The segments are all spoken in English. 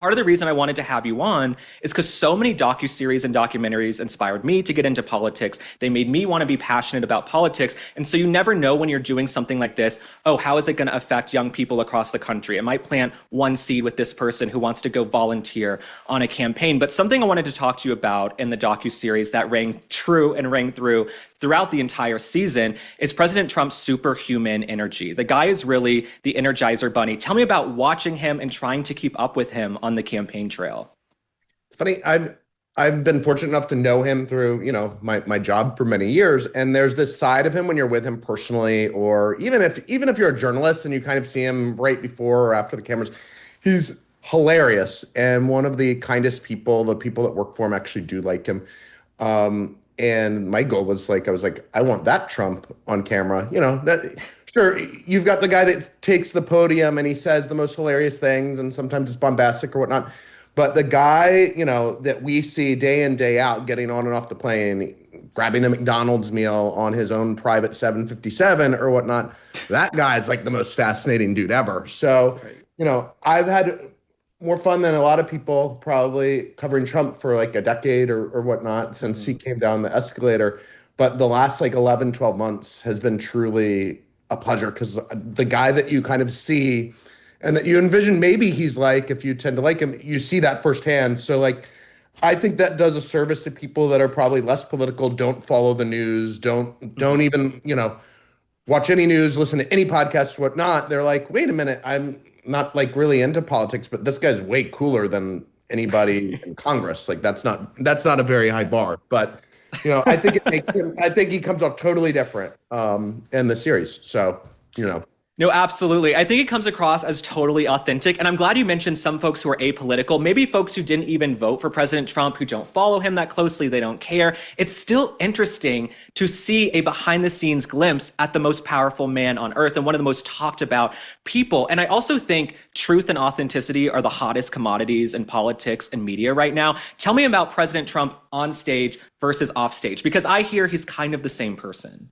Part of the reason I wanted to have you on is because so many docuseries and documentaries inspired me to get into politics. They made me want to be passionate about politics. And so you never know when you're doing something like this, oh, how is it going to affect young people across the country? It might plant one seed with this person who wants to go volunteer on a campaign. But something I wanted to talk to you about in the docuseries that rang true and rang through throughout the entire season is President Trump's superhuman energy. The guy is really the Energizer Bunny. Tell me about watching him and trying to keep up with him on the campaign trail. It's funny. I've been fortunate enough to know him through, my job for many years. And there's this side of him when you're with him personally, or even if you're a journalist and you kind of see him right before or after the cameras, he's hilarious and one of the kindest people. The people that work for him actually do like him. And my goal was I was like, I want that Trump on camera. Sure, you've got the guy that takes the podium and he says the most hilarious things, and sometimes it's bombastic or whatnot. But the guy, that we see day in, day out getting on and off the plane, grabbing a McDonald's meal on his own private 757 or whatnot, that guy's like the most fascinating dude ever. So, I've had more fun than a lot of people probably covering Trump for like a decade or whatnot since he came down the escalator. But the last 11, 12 months has been truly a pleasure because the guy that you kind of see and that you envision maybe he's like, if you tend to like him, you see that firsthand. So I think that does a service to people that are probably less political, don't follow the news, don't even, watch any news, listen to any podcast, whatnot. They're like, wait a minute, I'm not really into politics, but this guy's way cooler than anybody in Congress. That's not a very high bar, but I think it makes him, I think he comes off totally different in the series. So, No, absolutely. I think it comes across as totally authentic. And I'm glad you mentioned some folks who are apolitical, maybe folks who didn't even vote for President Trump, who don't follow him that closely, they don't care. It's still interesting to see a behind the scenes glimpse at the most powerful man on earth and one of the most talked about people. And I also think truth and authenticity are the hottest commodities in politics and media right now. Tell me about President Trump on stage versus off stage, because I hear he's kind of the same person.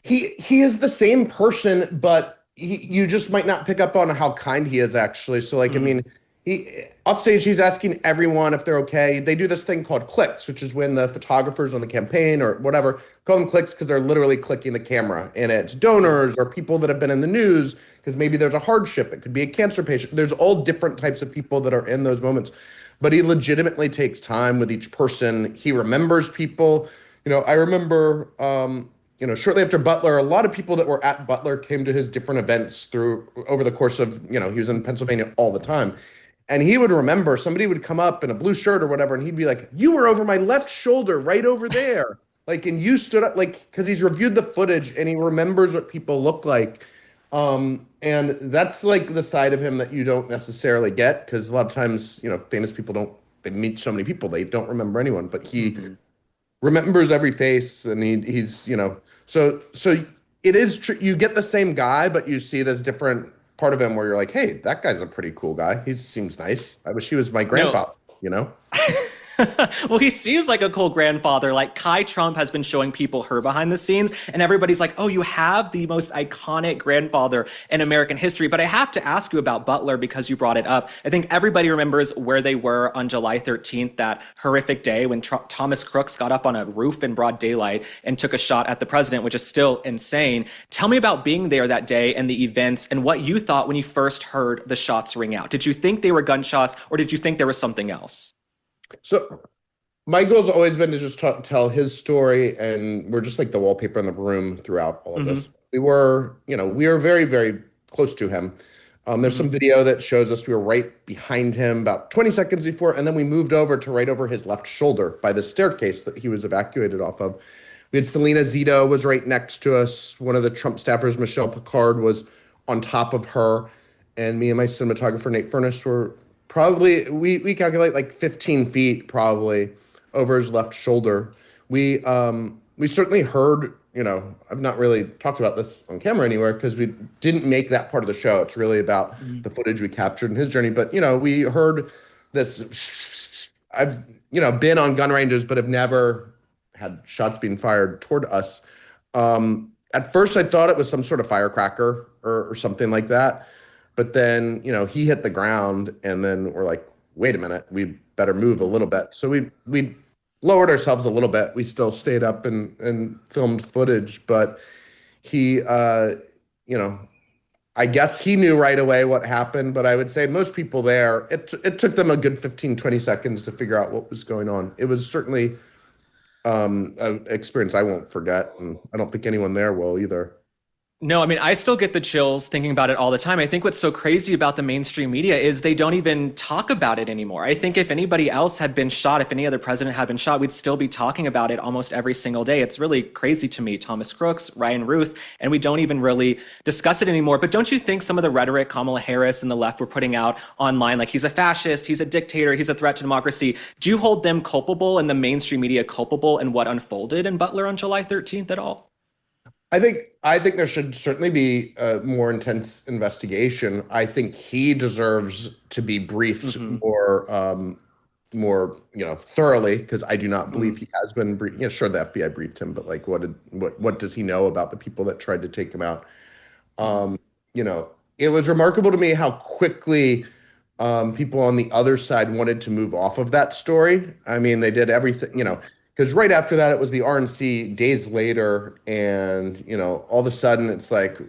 He is the same person, but you just might not pick up on how kind he is actually. So I mean, he off stage, he's asking everyone if they're okay. They do this thing called clicks, which is when the photographers on the campaign or whatever call them clicks because they're literally clicking the camera, and it's donors or people that have been in the news because maybe there's a hardship. It could be a cancer patient. There's all different types of people that are in those moments, but he legitimately takes time with each person. He remembers people. I remember, shortly after Butler, a lot of people that were at Butler came to his different events over the course of, he was in Pennsylvania all the time. And he would remember somebody would come up in a blue shirt or whatever, and he'd be like, you were over my left shoulder right over there. And you stood up, because he's reviewed the footage and he remembers what people look like. And that's the side of him that you don't necessarily get, because a lot of times, famous people they meet so many people, they don't remember anyone, but he remembers every face, and he's, so it is true. You get the same guy, but you see this different part of him where you're like, hey, that guy's a pretty cool guy. He seems nice. I wish he was my grandfather, Well, he seems like a cool grandfather. Kai Trump has been showing people her behind the scenes, and everybody's like, oh, you have the most iconic grandfather in American history. But I have to ask you about Butler because you brought it up. I think everybody remembers where they were on July 13th, that horrific day when Thomas Crooks got up on a roof in broad daylight and took a shot at the president, which is still insane. Tell me about being there that day and the events and what you thought when you first heard the shots ring out. Did you think they were gunshots, or did you think there was something else? So my goal's always been to just tell his story, and we're just like the wallpaper in the room throughout all of this. We were very, very close to him. There's some video that shows us we were right behind him about 20 seconds before, and then we moved over to right over his left shoulder by the staircase that he was evacuated off of. We had Selena Zito was right next to us. One of the Trump staffers, Michelle Picard, was on top of her, and me and my cinematographer, Nate Furness, were probably, we calculate 15 feet probably over his left shoulder. We certainly heard, I've not really talked about this on camera anywhere because we didn't make that part of the show. It's really about the footage we captured in his journey. But, we heard this. I've, been on gun ranges, but have never had shots being fired toward us. At first, I thought it was some sort of firecracker or something like that. But then, he hit the ground, and then we're like, wait a minute, we better move a little bit. So we lowered ourselves a little bit. We still stayed up and filmed footage, but he you know, I guess he knew right away what happened, but I would say most people there, it took them a good 15, 20 seconds to figure out what was going on. It was certainly an experience I won't forget, and I don't think anyone there will either. No, I mean, I still get the chills thinking about it all the time. I think what's so crazy about the mainstream media is they don't even talk about it anymore. I think if anybody else had been shot, if any other president had been shot, we'd still be talking about it almost every single day. It's really crazy to me. Thomas Crooks, Ryan Ruth, and we don't even really discuss it anymore. But don't you think some of the rhetoric Kamala Harris and the left were putting out online, like he's a fascist, he's a dictator, he's a threat to democracy, do you hold them culpable and the mainstream media culpable in what unfolded in Butler on July 13th at all? I think there should certainly be a more intense investigation. I think he deserves to be briefed Mm-hmm. more thoroughly, because I do not Mm-hmm. believe he has been briefed. Yeah, sure, the FBI briefed him, but like, what does he know about the people that tried to take him out? Um, it was remarkable to me how quickly people on the other side wanted to move off of that story. I mean, they did everything, because right after that, it was the RNC days later, and all of a sudden, it's like,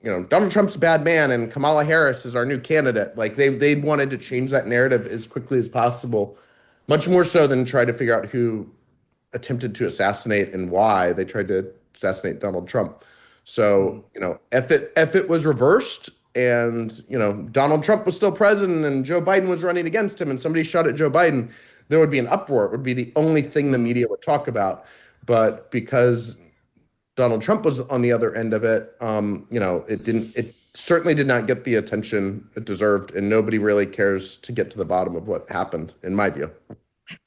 Donald Trump's a bad man, and Kamala Harris is our new candidate. Like they wanted to change that narrative as quickly as possible, much more so than try to figure out who attempted to assassinate and why they tried to assassinate Donald Trump. Mm-hmm. So, if it was reversed, and Donald Trump was still president and Joe Biden was running against him, and somebody shot at Joe Biden, there would be an uproar. It would be the only thing the media would talk about. But because Donald Trump was on the other end of it, it certainly did not get the attention it deserved, and nobody really cares to get to the bottom of what happened, in my view.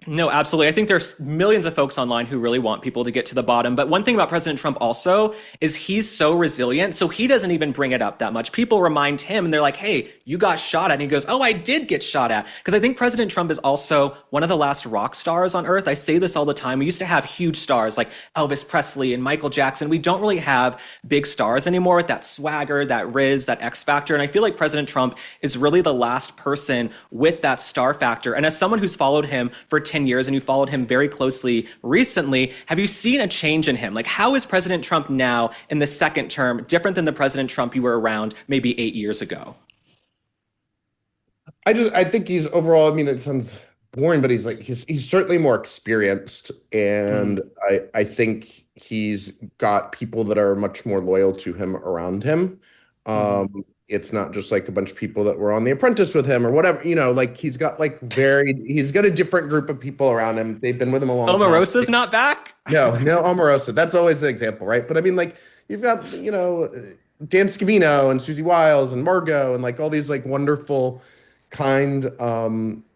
No, absolutely. I think there's millions of folks online who really want people to get to the bottom. But one thing about President Trump also is he's so resilient. So he doesn't even bring it up that much. People remind him and they're like, hey, you got shot at. And he goes, oh, I did get shot at. Because I think President Trump is also one of the last rock stars on earth. I say this all the time. We used to have huge stars like Elvis Presley and Michael Jackson. We don't really have big stars anymore with that swagger, that riz, that X factor. And I feel like President Trump is really the last person with that star factor. And as someone who's followed him for 10 years and you followed him very closely recently, have you seen a change in him? Like, how is President Trump now in the second term different than the President Trump you were around maybe 8 years ago? I think he's overall, I mean, it sounds boring, but he's certainly more experienced, and Mm, I think he's got people that are much more loyal to him around him. mhm. It's not just like a bunch of people that were on The Apprentice with him or whatever, like he's got a different group of people around him. They've been with him a long time. Omarosa's not back? No, no Omarosa. That's always the example, right? But I mean, like, you've got, Dan Scavino and Susie Wiles and Margot and like all these like wonderful, kind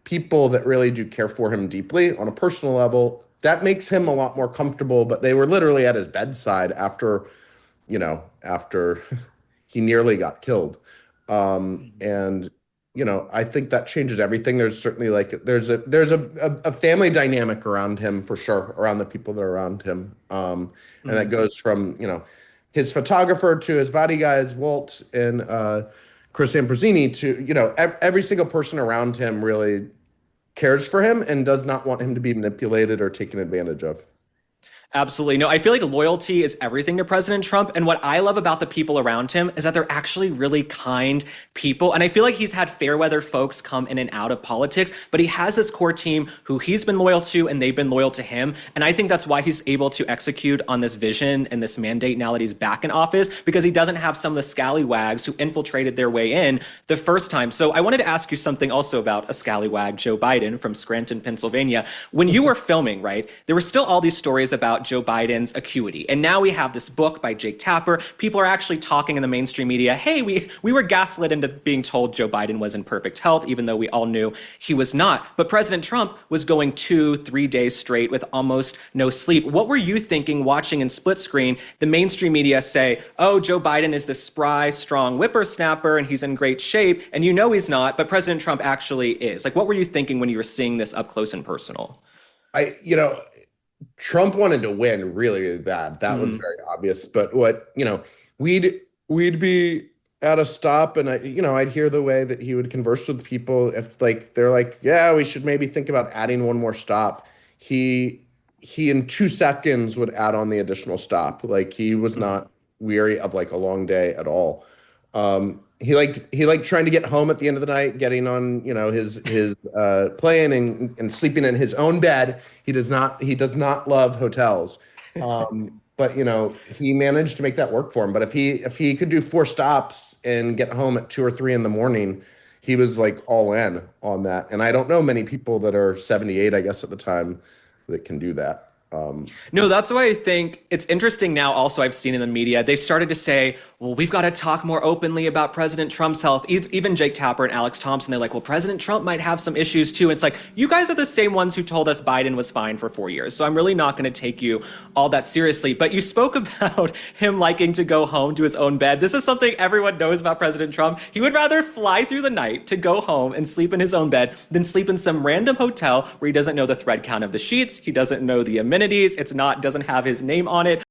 people that really do care for him deeply on a personal level. That makes him a lot more comfortable. But they were literally at his bedside after he nearly got killed. And I think that changes everything. There's certainly like there's a family dynamic around him for sure, around the people that are around him. And that Mhm. goes from, his photographer to his body guys, Walt and Chris Ambrosini, to, every single person around him really cares for him and does not want him to be manipulated or taken advantage of. Absolutely. No, I feel like loyalty is everything to President Trump. And what I love about the people around him is that they're actually really kind people. And I feel like he's had fair weather folks come in and out of politics, but he has this core team who he's been loyal to and they've been loyal to him. And I think that's why he's able to execute on this vision and this mandate now that he's back in office, because he doesn't have some of the scallywags who infiltrated their way in the first time. So I wanted to ask you something also about a scallywag, Joe Biden from Scranton, Pennsylvania. When you were filming, right, there were still all these stories about Joe Biden's acuity. And now we have this book by Jake Tapper. People are actually talking in the mainstream media, hey, we were gaslit into being told Joe Biden was in perfect health, even though we all knew he was not. But President Trump was going 2, 3 days straight with almost no sleep. What were you thinking watching in split screen the mainstream media say, oh, Joe Biden is this spry, strong whippersnapper and he's in great shape, and you know he's not, but President Trump actually is? Like, what were you thinking when you were seeing this up close and personal? I, Trump wanted to win really, really bad. That was Mm-hmm. very obvious. But what, we'd be at a stop, and I'd hear the way that he would converse with people. If like they're like, yeah, we should maybe think about adding one more stop, he he in 2 seconds would add on the additional stop. Like he was not weary of like a long day at all. He liked trying to get home at the end of the night, getting on, his plane and sleeping in his own bed. He does not love hotels. But he managed to make that work for him. But if he could do 4 stops and get home at 2 or 3 in the morning, he was like all in on that. And I don't know many people that are 78, I guess, at the time that can do that. No, that's why I think it's interesting now. Also, I've seen in the media, they started to say, well, we've got to talk more openly about President Trump's health. Even Jake Tapper and Alex Thompson, they're like, well, President Trump might have some issues too. It's like, you guys are the same ones who told us Biden was fine for 4 years. So I'm really not going to take you all that seriously. But you spoke about him liking to go home to his own bed. This is something everyone knows about President Trump. He would rather fly through the night to go home and sleep in his own bed than sleep in some random hotel where he doesn't know the thread count of the sheets. He doesn't know the amenities. Doesn't have his name on it.